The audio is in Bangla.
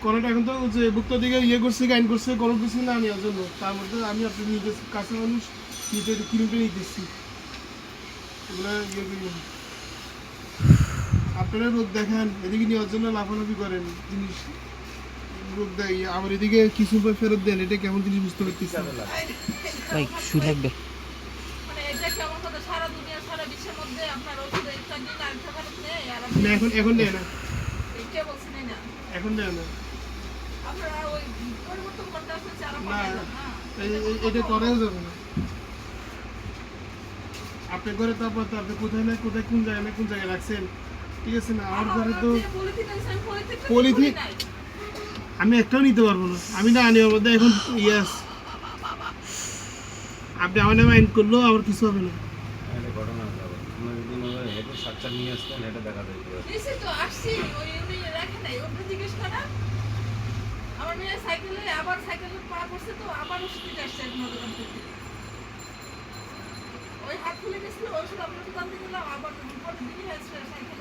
কোনোটা এখন তো যে ভুক্ত দিকে ইয়ে করছে গাইন করছে কোনো কিছু না নেওয়ার জন্য তার মধ্যে আমি আপনি নিজে কাছে মানুষ নিজে কিলোমিটার নিতেছি এগুলো ইয়ে করি না। আপনারা রোগ দেখান এদিকে নেওয়ার জন্য লাফালাফি করেন জিনিস রোগ দেয় আবার এদিকে কিছু ফেরত দেন এটা কেমন জিনিস বুঝতে পারতেছি ভাই শুই লাগবে। মানে এটা কেমন কথা সারা দুনিয়া সারা বিশ্বের মধ্যে আপনার ওষুধ একটা দিন আরেকটা ফেরত নেই আর না এখন নেয় না কে বলছেন না এখন নেয় না আপনারা ওই পরিবর্তন করতে আসলে চারা না পাবেন না এটা করাও যাবে না আপনার ঘরে তারপর তো আপনি কোথায় না কোথায় কোন জায়গায় রাখছেন ঠিক আছে না আমার ঘরে তো পলিথিন আমি একটাও নিতে পারবো না আমি না আনি ওর মধ্যে এখন ইয়াস আপনি আমার নামে আইন করলেও আবার কিছু হবে না একটা ঘটনা আছে আবার আমরা যদি মনে হয় হেঁটে সাতটা নিয়ে আসতেন এটা দেখা যাইতো নিশ্চয় তো আসছি ওই উনি রাখে নাই ওটা জিজ্ঞেস করা আমার মেয়ে সাইকেলে আবার সাইকেলে পা পড়ছে তো আবার ওষুধ দিতে আসছে এক দোকান থেকে ওই হাত খুলে গেছিল ওষুধ আপনার দোকান থেকে দিলাম আবার পরের দিনই হয়েছে সাইকেল